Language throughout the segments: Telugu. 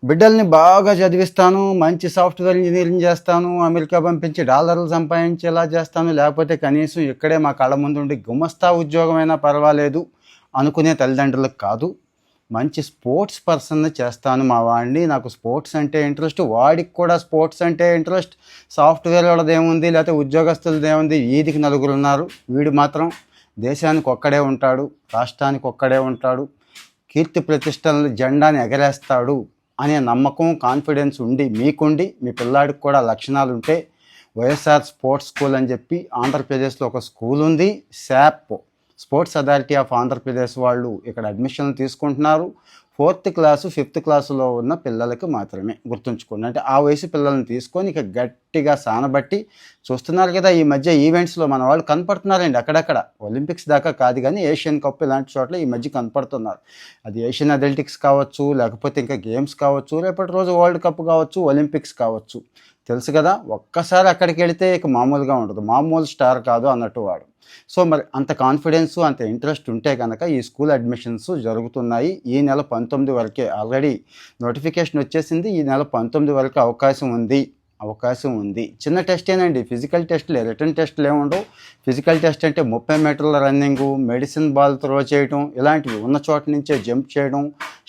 బిడ్డల్ని బాగా చదివిస్తాను, మంచి సాఫ్ట్వేర్ ఇంజనీరింగ్ చేస్తాను, అమెరికా పంపించి డాలర్లు సంపాదించేలా చేస్తాను, లేకపోతే కనీసం ఇక్కడే మా కళ్ళ ముందుండి గుమస్తా ఉద్యోగమైనా పర్వాలేదు అనుకునే తల్లిదండ్రులకు కాదు. మంచి స్పోర్ట్స్ పర్సన్ని చేస్తాను మా వాడిని, నాకు స్పోర్ట్స్ అంటే ఇంట్రెస్ట్, వాడికి కూడా స్పోర్ట్స్ అంటే ఇంట్రెస్ట్. సాఫ్ట్వేర్ వాళ్ళదేముంది, లేకపోతే ఉద్యోగస్తులదేముంది, వీధికి నలుగురు ఉన్నారు, వీడు మాత్రం దేశానికి ఒక్కడే ఉంటాడు, రాష్ట్రానికి ఒక్కడే ఉంటాడు, కీర్తి ప్రతిష్టలను జెండాని ఎగరేస్తాడు అనే నమ్మకం, కాన్ఫిడెన్స్ ఉండి మీకుండి మీ పిల్లాడికి కూడా లక్షణాలు ఉంటే వైఎస్ఆర్ స్పోర్ట్స్ స్కూల్ అని చెప్పి ఆంధ్రప్రదేశ్లో ఒక స్కూల్ ఉంది. SAAP, sports authority of Andhra Pradesh వాళ్ళు ఇక్కడ అడ్మిషన్లు తీసుకుంటున్నారు. 4th క్లాసు 5th క్లాసులో ఉన్న పిల్లలకి మాత్రమే, గుర్తుంచుకోండి. అంటే ఆ వయసు పిల్లల్ని తీసుకొని ఇక గట్టిగా సానబట్టి చూస్తున్నారు కదా, ఈ మధ్య ఈవెంట్స్లో మన వాళ్ళు కనపడుతున్నారండి. అక్కడక్కడ ఒలింపిక్స్ దాకా కాదు కానీ ఏషియన్ కప్ ఇలాంటి చోట్ల ఈ మధ్య కనపడుతున్నారు. అది ఏషియన్ అథ్లెటిక్స్ కావచ్చు, లేకపోతే ఇంకా గేమ్స్ కావచ్చు, రేపటి రోజు వరల్డ్ కప్ కావచ్చు, ఒలింపిక్స్ కావచ్చు. తెలుసు కదా, ఒక్కసారి అక్కడికి వెళితే ఇక మామూలుగా ఉండదు, మామూలు స్టార్ కాదు అన్నట్టు వాడు. సో మరి అంత కాన్ఫిడెన్స్, అంత ఇంట్రెస్ట్ ఉంటే కనుక ఈ స్కూల్ అడ్మిషన్స్ జరుగుతున్నాయి. ఈ నెల 19 వరకే ఆల్రెడీ నోటిఫికేషన్ వచ్చేసింది. ఈ నెల 19 వరకు అవకాశం ఉంది. చిన్న టెస్టేనండి, ఫిజికల్ టెస్ట్లే, రిటర్న్ టెస్ట్లు ఏముండవు. ఫిజికల్ టెస్ట్ అంటే 30 మీటర్ల రన్నింగు, మెడిసిన్ బాల్ త్రో చేయడం, ఇలాంటివి ఉన్న చోట నుంచే జంప్ చేయడం,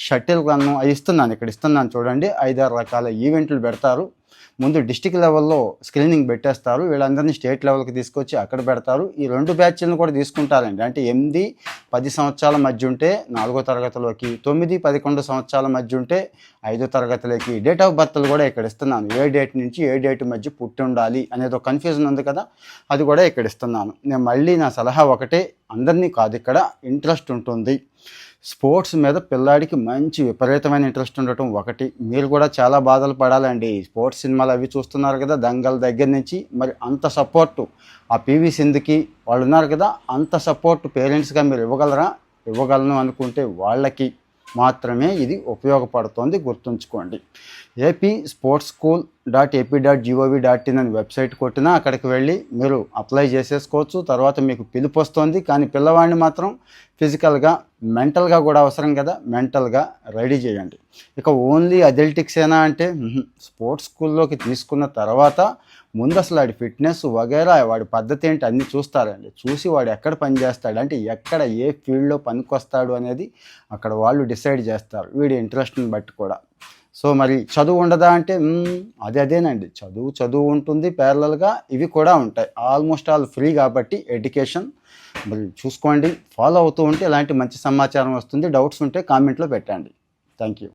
షటిల్ రన్ను అవి ఇక్కడ ఇస్తున్నాను చూడండి. 5-6 రకాల ఈవెంట్లు పెడతారు. ముందు డిస్టిక్ లెవెల్లో స్క్రీనింగ్ పెట్టేస్తారు, వీళ్ళందరినీ స్టేట్ లెవెల్కి తీసుకొచ్చి అక్కడ పెడతారు. ఈ 2 బ్యాచ్లను కూడా తీసుకుంటారండి. అంటే 8-10 సంవత్సరాల మధ్య ఉంటే 4వ తరగతిలోకి, 9-11 సంవత్సరాల మధ్య ఉంటే 5వ తరగతిలోకి. డేట్ ఆఫ్ బర్త్లు కూడా ఇక్కడ ఇస్తున్నాను, ఏ డేట్ నుంచి ఏ డేట్ మధ్య పుట్టి ఉండాలి అనేది ఒక కన్ఫ్యూజన్ ఉంది కదా, అది కూడా ఇక్కడ ఇస్తున్నాను. నేను మళ్ళీ నా సలహా ఒకటే, అందరినీ కాదు, ఇక్కడ ఇంట్రెస్ట్ ఉంటుంది. స్పోర్ట్స్ మీద పిల్లాడికి మంచి విపరీతమైన ఇంట్రెస్ట్ ఉండటం ఒకటి. మీరు కూడా చాలా బాధలు పడాలండి. స్పోర్ట్స్ సినిమాలు అవి చూస్తున్నారు కదా, దంగల్ దగ్గర నుంచి. మరి అంత సపోర్టు ఆ పివి సింధుకి వాళ్ళు ఉన్నారు కదా, అంత సపోర్ట్ పేరెంట్స్గా మీరు ఇవ్వగలరా? ఇవ్వగలను అనుకుంటే వాళ్ళకి మాత్రమే ఇది ఉపయోగపడుతోంది, గుర్తుంచుకోండి. APSportsSchool.ap.gov.in అని వెబ్సైట్ కొట్టినా అక్కడికి వెళ్ళి మీరు అప్లై చేసేసుకోవచ్చు. తర్వాత మీకు పిలుపు వస్తుంది. కానీ పిల్లవాడిని మాత్రం ఫిజికల్గా, మెంటల్గా కూడా అవసరం కదా, మెంటల్గా రెడీ చేయండి. ఇక ఓన్లీ అథ్లెటిక్సేనా అంటే స్పోర్ట్స్ స్కూల్లోకి తీసుకున్న తర్వాత ముందు అసలు వాడి ఫిట్నెస్ వగైరా, వాడి పద్ధతి ఏంటి అన్నీ చూస్తారండి. చూసి వాడు ఎక్కడ పనిచేస్తాడు, అంటే ఎక్కడ ఏ ఫీల్డ్లో పనికొస్తాడు అనేది అక్కడ వాళ్ళు డిసైడ్ చేస్తారు, వీడి ఇంట్రెస్ట్ని బట్టి కూడా. సో మరి చదువు ఉండదా అంటే అదేనండి, చదువు ఉంటుంది, ప్యారలల్గా ఇవి కూడా ఉంటాయి. ఆల్మోస్ట్ ఆల్ ఫ్రీ కాబట్టి ఎడ్యుకేషన్ మరి చూసుకోండి, ఫాలో అవుతూ ఉంటే ఇలాంటి మంచి సమాచారం వస్తుంది. డౌట్స్ ఉంటే కామెంట్లో పెట్టండి. Thank you.